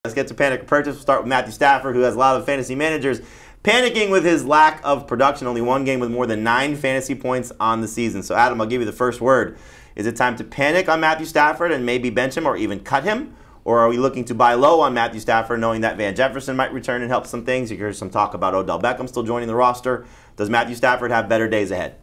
Let's get to panic or purchase. We'll start with Matthew Stafford, who has a lot of fantasy managers panicking with his lack of production. Only one game with more than 9 fantasy points on the season. So, Adam, I'll give you the first word. Is it time to panic on Matthew Stafford and maybe bench him or even cut him? Or are we looking to buy low on Matthew Stafford, knowing that Van Jefferson might return and help some things? You hear some talk about Odell Beckham still joining the roster. Does Matthew Stafford have better days ahead?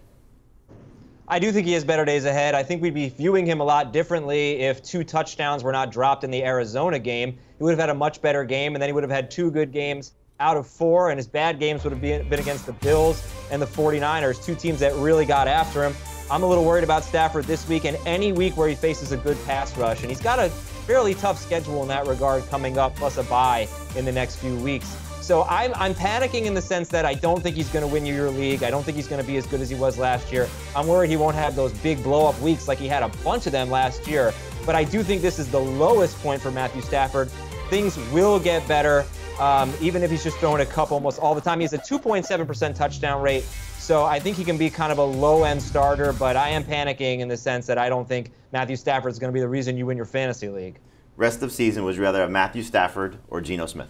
I do think he has better days ahead. I think we'd be viewing him a lot differently if 2 touchdowns were not dropped in the Arizona game. He would have had a much better game, and then he would have had 2 good games out of 4, and his bad games would have been against the Bills and the 49ers, 2 teams that really got after him. I'm a little worried about Stafford this week and any week where he faces a good pass rush, and he's got a fairly tough schedule in that regard coming up, plus a bye in the next few weeks. So I'm panicking in the sense that I don't think he's going to win you your league. I don't think he's going to be as good as he was last year. I'm worried he won't have those big blow-up weeks like he had a bunch of them last year. But I do think this is the lowest point for Matthew Stafford. Things will get better, even if he's just throwing a couple almost all the time. He has a 2.7% touchdown rate. So I think he can be kind of a low-end starter, but I am panicking in the sense that I don't think Matthew Stafford is going to be the reason you win your fantasy league. Rest of season, would you rather have Matthew Stafford or Geno Smith?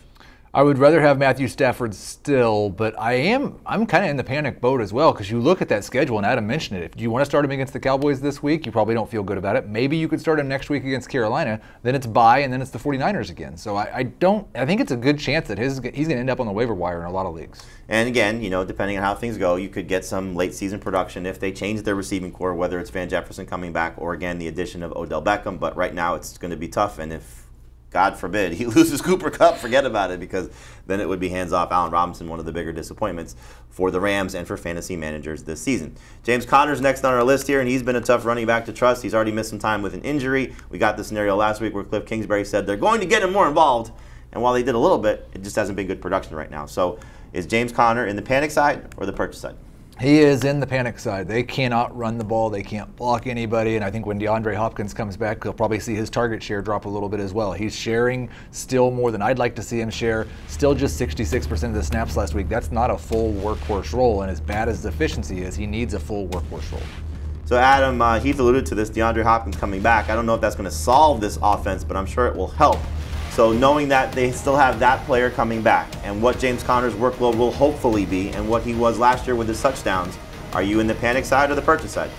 I would rather have Matthew Stafford still, but I'm kind of in the panic boat as well, because you look at that schedule, and Adam mentioned it. If you want to start him against the Cowboys this week, you probably don't feel good about it. Maybe you could start him next week against Carolina, then it's bye, and then it's the 49ers again. So I think it's a good chance that he's going to end up on the waiver wire in a lot of leagues. And again, depending on how things go, you could get some late season production if they change their receiving core, whether it's Van Jefferson coming back or, again, the addition of Odell Beckham. But right now it's going to be tough, and if God forbid he loses Cooper Kupp, forget about it, because then it would be hands-off Allen Robinson, one of the bigger disappointments for the Rams and for fantasy managers this season. James Conner's next on our list here, and he's been a tough running back to trust. He's already missed some time with an injury. We got the scenario last week where Cliff Kingsbury said they're going to get him more involved, and while they did a little bit, it just hasn't been good production right now. So is James Conner in the panic side or the purchase side? He is in the panic side. They cannot run the ball. They can't block anybody. And I think when DeAndre Hopkins comes back, he'll probably see his target share drop a little bit as well. He's sharing still more than I'd like to see him share. Still just 66% of the snaps last week. That's not a full workhorse role. And as bad as his efficiency is, he needs a full workhorse role. So Adam, Heath alluded to this, DeAndre Hopkins coming back. I don't know if that's going to solve this offense, but I'm sure it will help. So knowing that they still have that player coming back and what James Conner's workload will hopefully be and what he was last year with his touchdowns, are you in the panic side or the purchase side?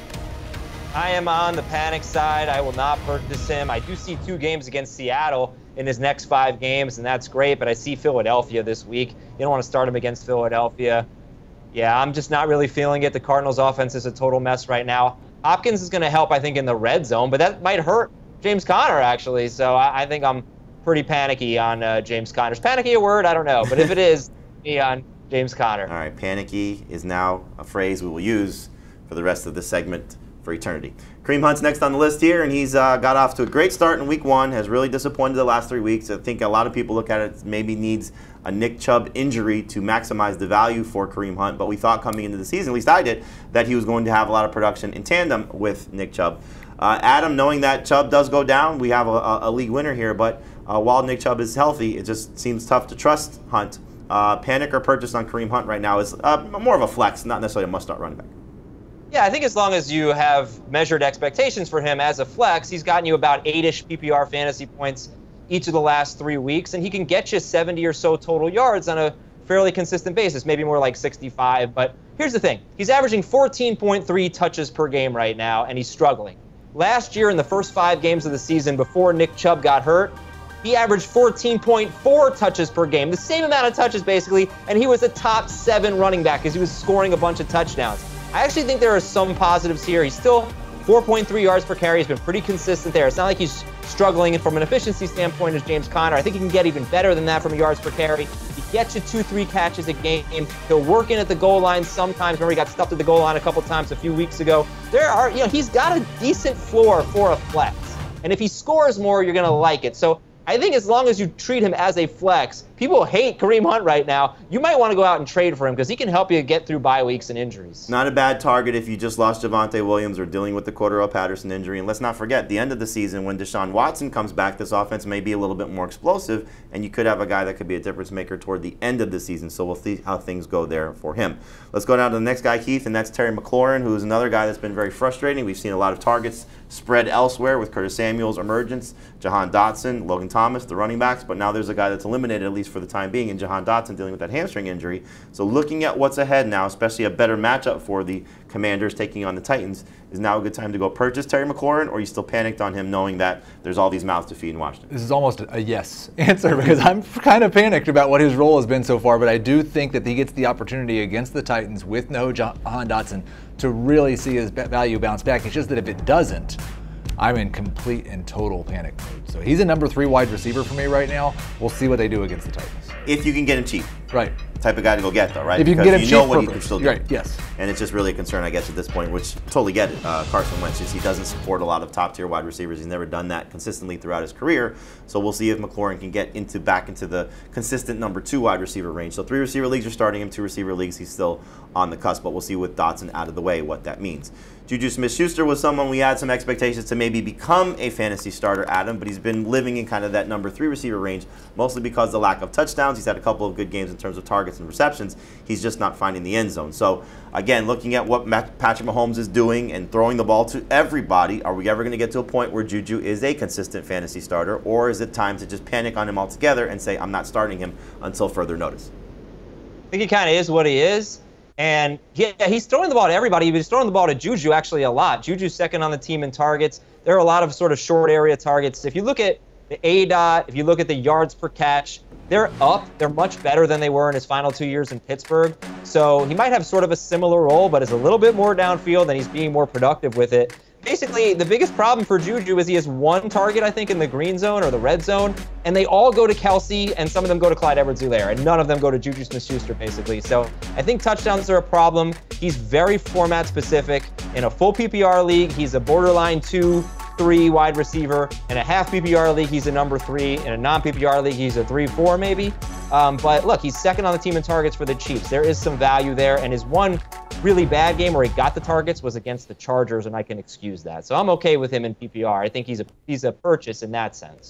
I am on the panic side. I will not purchase him. I do see 2 games against Seattle in his next 5 games, and that's great, but I see Philadelphia this week. You don't want to start him against Philadelphia. Yeah, I'm just not really feeling it. The Cardinals' offense is a total mess right now. Hopkins is going to help, I think, in the red zone, but that might hurt James Conner, actually. So I think I'm pretty panicky on James Conner. Is panicky a word? I don't know. But if it is, me on James Conner. All right, panicky is now a phrase we will use for the rest of this segment for eternity. Kareem Hunt's next on the list here, and he's got off to a great start in week 1, has really disappointed the last 3 weeks. I think a lot of people look at it as maybe needs a Nick Chubb injury to maximize the value for Kareem Hunt, but we thought coming into the season, at least I did, that he was going to have a lot of production in tandem with Nick Chubb. Adam, knowing that Chubb does go down, we have a league winner here, but while Nick Chubb is healthy, it just seems tough to trust Hunt. Panic or purchase on Kareem Hunt right now is more of a flex, not necessarily a must-start running back. Yeah, I think as long as you have measured expectations for him as a flex, he's gotten you about 8-ish PPR fantasy points each of the last 3 weeks, and he can get you 70 or so total yards on a fairly consistent basis, maybe more like 65. But here's the thing. He's averaging 14.3 touches per game right now, and he's struggling. Last year in the first 5 games of the season before Nick Chubb got hurt, he averaged 14.4 touches per game, the same amount of touches basically, and he was a top 7 running back because he was scoring a bunch of touchdowns. I actually think there are some positives here. He's still 4.3 yards per carry. He's been pretty consistent there. It's not like he's struggling from an efficiency standpoint as James Conner. I think he can get even better than that from yards per carry. He gets you 2-3 catches a game. He'll work in at the goal line sometimes. Remember, he got stuffed at the goal line a couple times a few weeks ago. He's got a decent floor for a flex. And if he scores more, you're going to like it. So I think as long as you treat him as a flex, people hate Kareem Hunt right now. You might want to go out and trade for him because he can help you get through bye weeks and injuries. Not a bad target if you just lost Javonte Williams or dealing with the Cordero Patterson injury. And let's not forget, the end of the season, when Deshaun Watson comes back, this offense may be a little bit more explosive, and you could have a guy that could be a difference maker toward the end of the season. So we'll see how things go there for him. Let's go down to the next guy, Keith, and that's Terry McLaurin, who is another guy that's been very frustrating. We've seen a lot of targets spread elsewhere with Curtis Samuel's emergence, Jahan Dotson, Logan Thomas, the running backs, but now there's a guy that's eliminated, at least for the time being, in Jahan Dotson dealing with that hamstring injury. So looking at what's ahead now, especially a better matchup for the Commanders taking on the Titans, is now a good time to go purchase Terry McLaurin, or are you still panicked on him knowing that there's all these mouths to feed in Washington? This is almost a yes answer because I'm kind of panicked about what his role has been so far, but I do think that he gets the opportunity against the Titans with no Jahan Dotson to really see his value bounce back. It's just that if it doesn't, I'm in complete and total panic mode. So he's a number 3 wide receiver for me right now. We'll see what they do against the Titans. If you can get him cheap. Right. Type of guy to go get, though, right? If you can because get him you know cheap, what you can still do. Right, yes. And it's just really a concern, I guess, at this point, which totally get it. Carson Wentz, he doesn't support a lot of top-tier wide receivers. He's never done that consistently throughout his career. So we'll see if McLaurin can get back into the consistent number 2 wide receiver range. So 3 receiver leagues are starting him, 2 receiver leagues he's still on the cusp, but we'll see with Dotson out of the way what that means. Juju Smith-Schuster was someone we had some expectations to maybe become a fantasy starter, Adam, but he's been living in kind of that number 3 receiver range, mostly because of the lack of touchdowns. He's had a couple of good games in terms of targets and receptions. He's just not finding the end zone. So, again, looking at what Patrick Mahomes is doing and throwing the ball to everybody, are we ever going to get to a point where Juju is a consistent fantasy starter, or is it time to just panic on him altogether and say, I'm not starting him until further notice? I think he kind of is what he is. And yeah, he's throwing the ball to everybody, but he's throwing the ball to Juju actually a lot. Juju's second on the team in targets. There are a lot of sort of short area targets. If you look at the ADOT, if you look at the yards per catch, they're up. They're much better than they were in his final 2 years in Pittsburgh. So he might have sort of a similar role, but is a little bit more downfield, and he's being more productive with it. Basically, the biggest problem for Juju is he has 1 target, I think, in the green zone or the red zone, and they all go to Kelsey, and some of them go to Clyde Edwards-Helaire, and none of them go to Juju Smith-Schuster, basically. So I think touchdowns are a problem. He's very format-specific. In a full PPR league, he's a borderline 2-3 wide receiver. In a half PPR league, he's a number 3. In a non-PPR league, he's a 3-4 maybe. But look, he's second on the team in targets for the Chiefs. There is some value there, and his one really bad game where he got the targets was against the Chargers, and I can excuse that. So I'm okay with him in PPR. I think he's a purchase in that sense.